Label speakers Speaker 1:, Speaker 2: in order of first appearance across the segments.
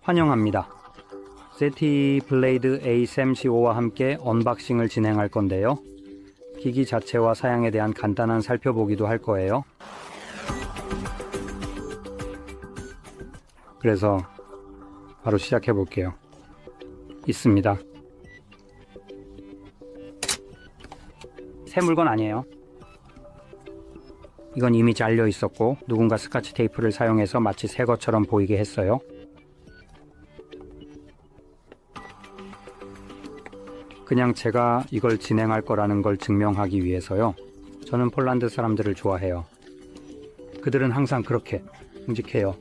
Speaker 1: 환영합니다. 세티 블레이드 A3C5와 함께 언박싱을 진행할 건데요. 기기 자체와 사양에 대한 간단한 살펴보기도 할 거예요. 그래서 바로 시작해 볼게요. 있습니다. 새 물건 아니에요. 이건 이미 잘려 있었고 누군가 스카치 테이프를 사용해서 마치 새 것처럼 보이게 했어요. 그냥 제가 이걸 진행할 거라는 걸 증명하기 위해서요. 저는 폴란드 사람들을 좋아해요. 그들은 항상 그렇게 묵직해요.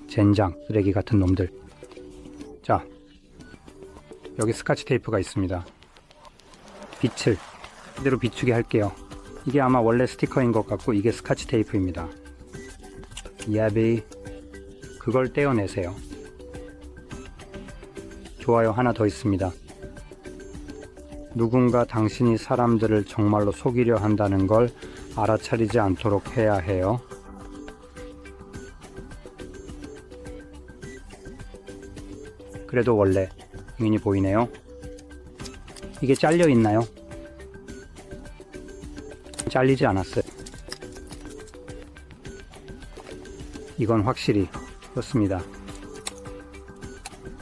Speaker 1: 젠장, 쓰레기 같은 놈들. 자, 여기 스카치 테이프가 있습니다. 빛을 그대로 비추게 할게요. 이게 아마 원래 스티커인 것 같고 이게 스카치 테이프입니다. 야비, 그걸 떼어내세요. 좋아요, 하나 더 있습니다. 누군가 당신이 사람들을 정말로 속이려 한다는 걸 알아차리지 않도록 해야 해요. 그래도 원래 당연히 보이네요. 이게 잘려 있나요? 잘리지 않았어요. 이건 확실히 그렇습니다.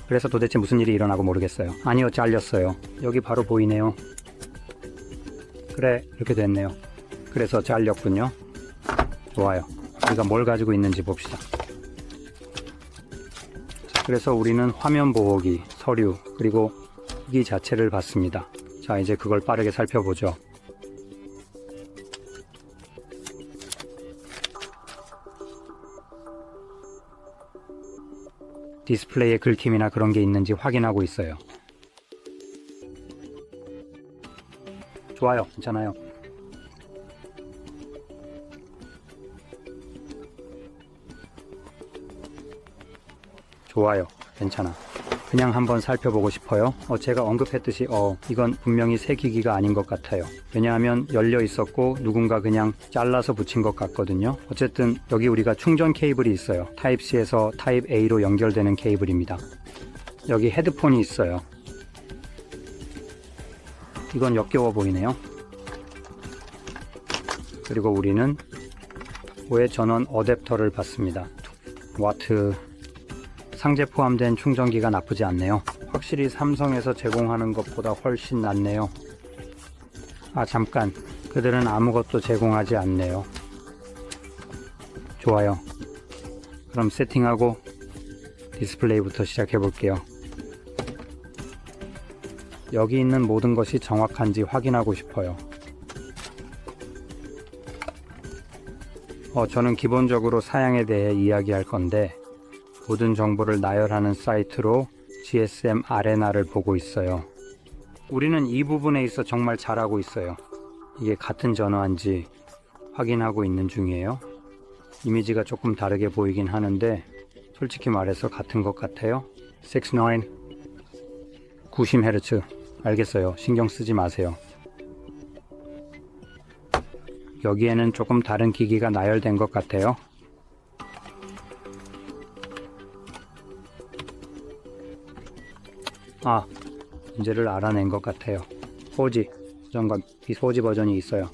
Speaker 1: 그래서 도대체 무슨 일이 일어나고 모르겠어요. 아니요, 잘렸어요. 여기 바로 보이네요. 그래, 이렇게 됐네요. 그래서 잘렸군요. 좋아요. 우리가 뭘 가지고 있는지 봅시다. 그래서 우리는 화면 보호기, 서류, 그리고 기기 자체를 봤습니다. 자, 이제 그걸 빠르게 살펴보죠. 디스플레이에 긁힘이나 그런 게 있는지 확인하고 있어요. 좋아요, 괜찮아요. 좋아요, 괜찮아. 그냥 한번 살펴보고 싶어요. 제가 언급했듯이 이건 분명히 새 기기가 아닌 것 같아요. 왜냐하면 열려 있었고 누군가 그냥 잘라서 붙인 것 같거든요. 어쨌든 여기 우리가 충전 케이블이 있어요. 타입 C에서 타입 A로 연결되는 케이블입니다. 여기 헤드폰이 있어요. 이건 역겨워 보이네요. 그리고 우리는 고해 전원 어댑터를 봤습니다. 와트. 상제 포함된 충전기가 나쁘지 않네요. 확실히 삼성에서 제공하는 것보다 훨씬 낫네요. 아, 잠깐. 그들은 아무것도 제공하지 않네요. 좋아요. 그럼 세팅하고 디스플레이부터 시작해 볼게요. 여기 있는 모든 것이 정확한지 확인하고 싶어요. 저는 기본적으로 사양에 대해 이야기할 건데 모든 정보를 나열하는 사이트로 GSM 아레나를 보고 있어요. 우리는 이 부분에 있어 정말 잘하고 있어요. 이게 같은 전화인지 확인하고 있는 중이에요. 이미지가 조금 다르게 보이긴 하는데 솔직히 말해서 같은 것 같아요. 69 90Hz 알겠어요. 신경 쓰지 마세요. 여기에는 조금 다른 기기가 나열된 것 같아요. 문제를 알아낸 것 같아요. 4G 버전과 B4G 버전이 있어요.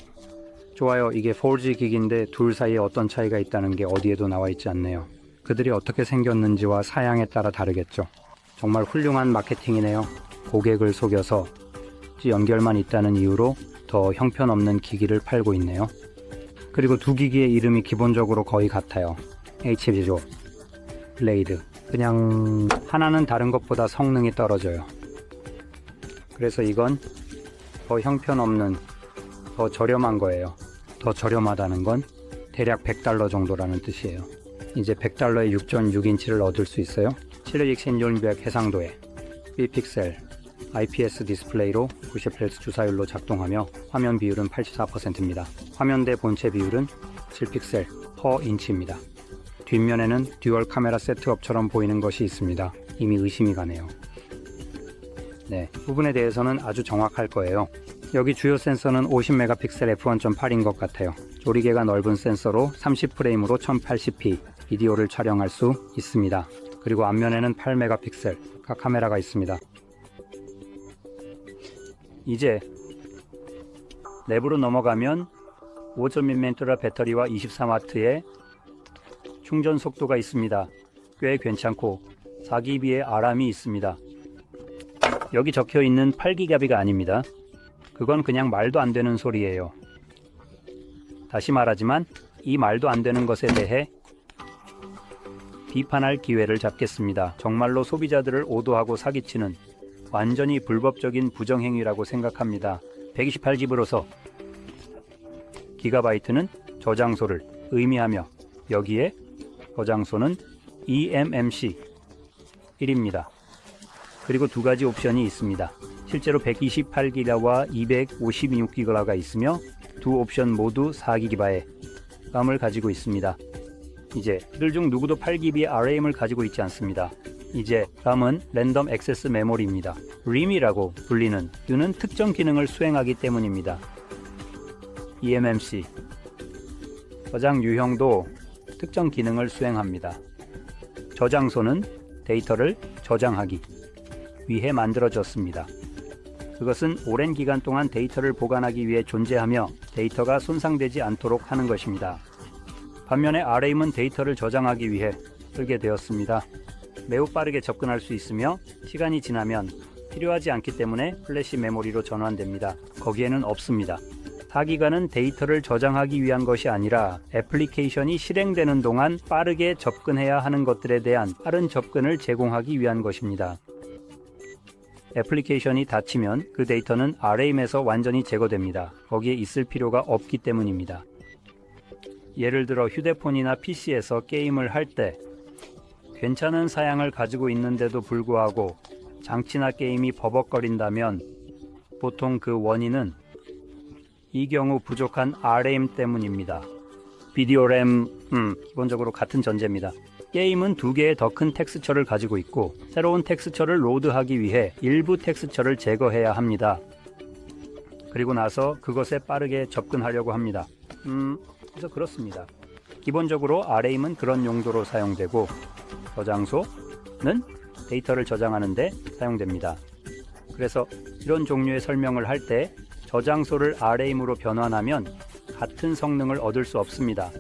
Speaker 1: 좋아요. 이게 4G 기기인데 둘 사이에 어떤 차이가 있다는 게 어디에도 나와 있지 않네요. 그들이 어떻게 생겼는지와 사양에 따라 다르겠죠. 정말 훌륭한 마케팅이네요. 고객을 속여서 연결만 있다는 이유로 더 형편없는 기기를 팔고 있네요. 그리고 두 기기의 이름이 기본적으로 거의 같아요. HB조, 블레이드. 그냥 하나는 다른 것보다 성능이 떨어져요. 그래서 이건 더 형편없는, 더 저렴한 거예요. 더 저렴하다는 건 대략 $100 정도라는 뜻이에요. 이제 $100에 6.6인치를 얻을 수 있어요. 7일 생존벽 해상도에 B픽셀 IPS 디스플레이로 90Hz 주사율로 작동하며 화면 비율은 84%입니다. 화면대 본체 비율은 7픽셀 per 인치입니다. 뒷면에는 듀얼 카메라 세트업처럼 보이는 것이 있습니다. 이미 의심이 가네요. 네, 부분에 대해서는 아주 정확할 거예요. 여기 주요 센서는 50메가픽셀 f1.8인 것 같아요. 조리개가 넓은 센서로 30프레임으로 1080p, 비디오를 촬영할 수 있습니다. 그리고 앞면에는 8메가픽셀 카메라가 있습니다. 이제 내부로 넘어가면 5.1mAh 배터리와 23W의 충전 속도가 있습니다. 꽤 괜찮고 4기비의 RAM이 있습니다. 여기 적혀 있는 8기가비가 아닙니다. 그건 그냥 말도 안 되는 소리예요. 다시 말하지만 이 말도 안 되는 것에 대해 비판할 기회를 잡겠습니다. 정말로 소비자들을 오도하고 사기치는 완전히 불법적인 부정행위라고 생각합니다. 128GB로서 기가바이트는 저장소를 의미하며 여기에 저장소는 eMMC 1입니다. 그리고 두 가지 옵션이 있습니다. 실제로 128GB와 256GB가 있으며 두 옵션 모두 4GB의 램을 가지고 있습니다. 이제 이들 중 누구도 8GB의 RAM을 가지고 있지 않습니다. 이제 램은 랜덤 액세스 메모리입니다. RAM이라고 불리는 이유는 특정 기능을 수행하기 때문입니다. eMMC 저장 유형도 특정 기능을 수행합니다. 저장소는 데이터를 저장하기 위해 만들어졌습니다. 그것은 오랜 기간 동안 데이터를 보관하기 위해 존재하며 데이터가 손상되지 않도록 하는 것입니다. 반면에 RAM은 데이터를 저장하기 위해 설계되었습니다. 매우 빠르게 접근할 수 있으며 시간이 지나면 필요하지 않기 때문에 플래시 메모리로 전환됩니다. 거기에는 없습니다. 4기가는 데이터를 저장하기 위한 것이 아니라 애플리케이션이 실행되는 동안 빠르게 접근해야 하는 것들에 대한 빠른 접근을 제공하기 위한 것입니다. 애플리케이션이 닫히면 그 데이터는 RAM에서 완전히 제거됩니다. 거기에 있을 필요가 없기 때문입니다. 예를 들어 휴대폰이나 PC에서 게임을 할 때 괜찮은 사양을 가지고 있는데도 불구하고 장치나 게임이 버벅거린다면 보통 그 원인은 이 경우 부족한 RAM 때문입니다. 비디오 램, 기본적으로 같은 전제입니다. 게임은 두 개의 더 큰 텍스처를 가지고 있고 새로운 텍스처를 로드하기 위해 일부 텍스처를 제거해야 합니다. 그리고 나서 그것에 빠르게 접근하려고 합니다. 그래서 그렇습니다. 기본적으로 RAM은 그런 용도로 사용되고 저장소는 데이터를 저장하는 데 사용됩니다. 그래서 이런 종류의 설명을 할 때 저장소를 RAM으로 변환하면 같은 성능을 얻을 수 없습니다.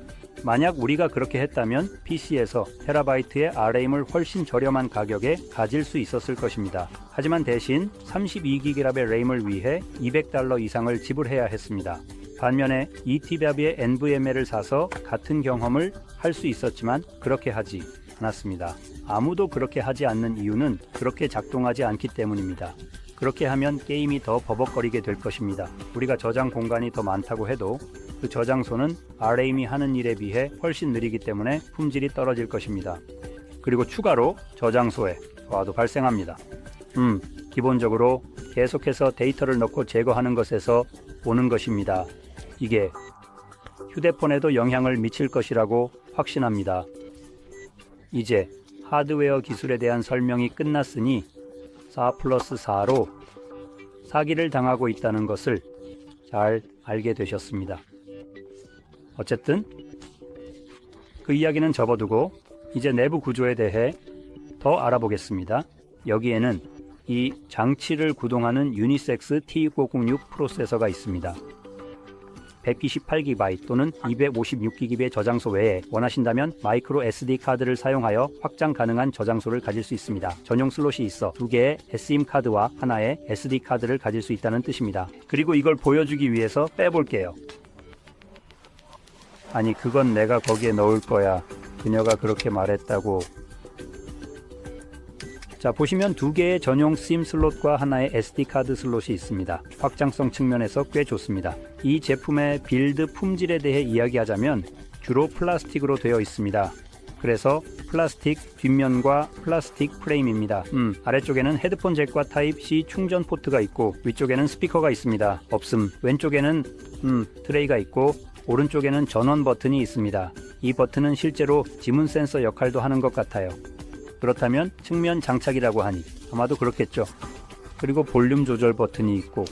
Speaker 1: 만약 우리가 그렇게 했다면 PC에서 테라바이트의 RAM을 훨씬 저렴한 가격에 가질 수 있었을 것입니다. 하지만 대신 32GB의 램을 위해 $200 이상을 지불해야 했습니다. 반면에 2TB의 NVMe를 사서 같은 경험을 할 수 있었지만 그렇게 하지 않았습니다. 아무도 그렇게 하지 않는 이유는 그렇게 작동하지 않기 때문입니다. 그렇게 하면 게임이 더 버벅거리게 될 것입니다. 우리가 저장 공간이 더 많다고 해도 그 저장소는 RAM이 하는 일에 비해 훨씬 느리기 때문에 품질이 떨어질 것입니다. 그리고 추가로 저장소에 저하도 발생합니다. 기본적으로 계속해서 데이터를 넣고 제거하는 것에서 오는 것입니다. 이게 휴대폰에도 영향을 미칠 것이라고 확신합니다. 이제 하드웨어 기술에 대한 설명이 끝났으니 4+4로 사기를 당하고 있다는 것을 잘 알게 되셨습니다. 어쨌든 그 이야기는 접어두고 이제 내부 구조에 대해 더 알아보겠습니다. 여기에는 이 장치를 구동하는 유니섹스 T506 프로세서가 있습니다. 128GB 또는 256GB의 저장소 외에 원하신다면 마이크로 SD 카드를 사용하여 확장 가능한 저장소를 가질 수 있습니다. 전용 슬롯이 있어 두 개의 SIM 카드와 하나의 SD 카드를 가질 수 있다는 뜻입니다. 그리고 이걸 보여주기 위해서 빼볼게요. 아니 그건 내가 거기에 넣을 거야. 그녀가 그렇게 말했다고. 자, 보시면 두 개의 전용 SIM 슬롯과 하나의 SD카드 슬롯이 있습니다. 확장성 측면에서 꽤 좋습니다. 이 제품의 빌드 품질에 대해 이야기하자면 주로 플라스틱으로 되어 있습니다. 그래서 플라스틱 뒷면과 플라스틱 프레임입니다. 아래쪽에는 헤드폰 잭과 타입C 충전 포트가 있고 위쪽에는 스피커가 있습니다. 없음. 왼쪽에는 트레이가 있고 오른쪽에는 전원 버튼이 있습니다. 이 버튼은 실제로 지문 센서 역할도 하는 것 같아요. 그렇다면 측면 장착이라고 하니 아마도 그렇겠죠. 그리고 볼륨 조절 버튼이 있고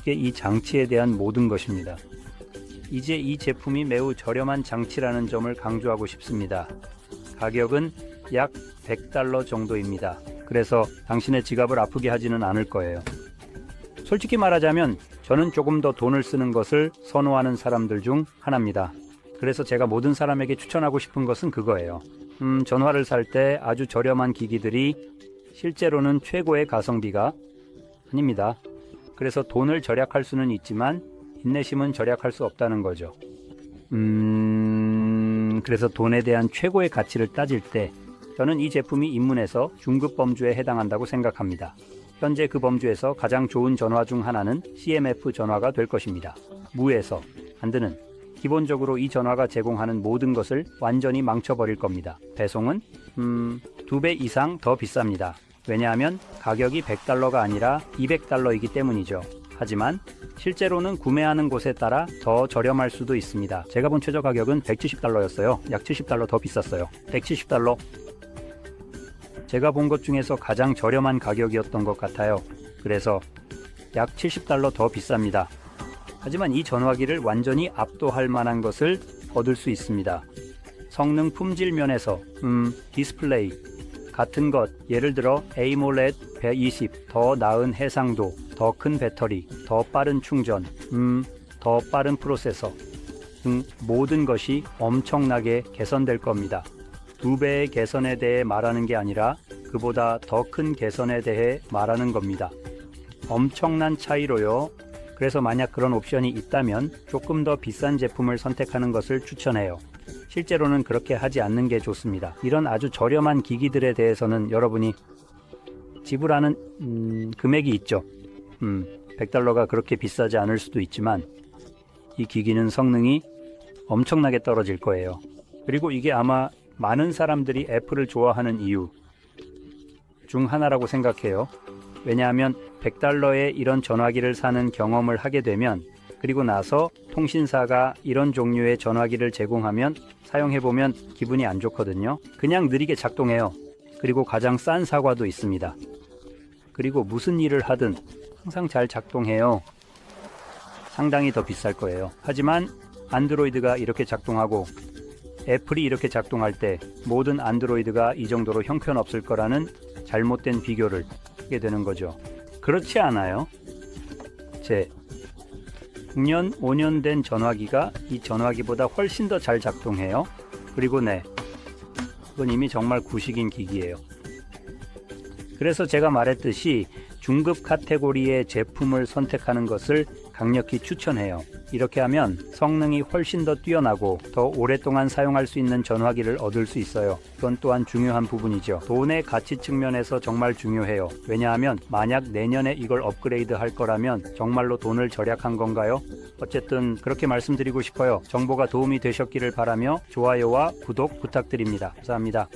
Speaker 1: 이게 이 장치에 대한 모든 것입니다. 이제 이 제품이 매우 저렴한 장치라는 점을 강조하고 싶습니다. 가격은 약 $100 정도입니다. 그래서 당신의 지갑을 아프게 하지는 않을 거예요. 솔직히 말하자면 저는 조금 더 돈을 쓰는 것을 선호하는 사람들 중 하나입니다. 그래서 제가 모든 사람에게 추천하고 싶은 것은 그거예요. 전화를 살 때 아주 저렴한 기기들이 실제로는 최고의 가성비가 아닙니다. 그래서 돈을 절약할 수는 있지만 인내심은 절약할 수 없다는 거죠. 그래서 돈에 대한 최고의 가치를 따질 때 저는 이 제품이 입문해서 중급 범주에 해당한다고 생각합니다. 현재 그 범주에서 가장 좋은 전화 중 하나는 CMF 전화가 될 것입니다. 무에서 한드는 기본적으로 이 전화가 제공하는 모든 것을 완전히 망쳐버릴 겁니다. 배송은 2배 이상 더 비쌉니다. 왜냐하면 가격이 $100가 아니라 $200이기 때문이죠. 하지만 실제로는 구매하는 곳에 따라 더 저렴할 수도 있습니다. 제가 본 최저 가격은 $170였어요. 약 $70 더 비쌌어요. $170. 제가 본 것 중에서 가장 저렴한 가격이었던 것 같아요. 그래서 약 $70 더 비쌉니다. 하지만 이 전화기를 완전히 압도할 만한 것을 얻을 수 있습니다. 성능 품질 면에서 디스플레이 같은 것, 예를 들어 AMOLED 120, 더 나은 해상도, 더 큰 배터리, 더 빠른 충전, 더 빠른 프로세서 등 모든 것이 엄청나게 개선될 겁니다. 2배의 개선에 대해 말하는 게 아니라 그보다 더 큰 개선에 대해 말하는 겁니다. 엄청난 차이로요. 그래서 만약 그런 옵션이 있다면 조금 더 비싼 제품을 선택하는 것을 추천해요. 실제로는 그렇게 하지 않는 게 좋습니다. 이런 아주 저렴한 기기들에 대해서는 여러분이 지불하는 금액이 있죠. $100가 그렇게 비싸지 않을 수도 있지만 이 기기는 성능이 엄청나게 떨어질 거예요. 그리고 이게 아마 많은 사람들이 애플을 좋아하는 이유 중 하나라고 생각해요. 왜냐하면 $100에 이런 전화기를 사는 경험을 하게 되면 그리고 나서 통신사가 이런 종류의 전화기를 제공하면 사용해보면 기분이 안 좋거든요. 그냥 느리게 작동해요. 그리고 가장 싼 사과도 있습니다. 그리고 무슨 일을 하든 항상 잘 작동해요. 상당히 더 비쌀 거예요. 하지만 안드로이드가 이렇게 작동하고 애플이 이렇게 작동할 때 모든 안드로이드가 이 정도로 형편없을 거라는 잘못된 비교를 하게 되는 거죠. 그렇지 않아요? 제 6년, 5년 된 전화기가 이 전화기보다 훨씬 더 잘 작동해요. 그리고 그건 이미 정말 구식인 기기예요. 그래서 제가 말했듯이 중급 카테고리의 제품을 선택하는 것을 강력히 추천해요. 이렇게 하면 성능이 훨씬 더 뛰어나고 더 오랫동안 사용할 수 있는 전화기를 얻을 수 있어요. 그건 또한 중요한 부분이죠. 돈의 가치 측면에서 정말 중요해요. 왜냐하면 만약 내년에 이걸 업그레이드 할 거라면 정말로 돈을 절약한 건가요? 어쨌든 그렇게 말씀드리고 싶어요. 정보가 도움이 되셨기를 바라며 좋아요와 구독 부탁드립니다. 감사합니다.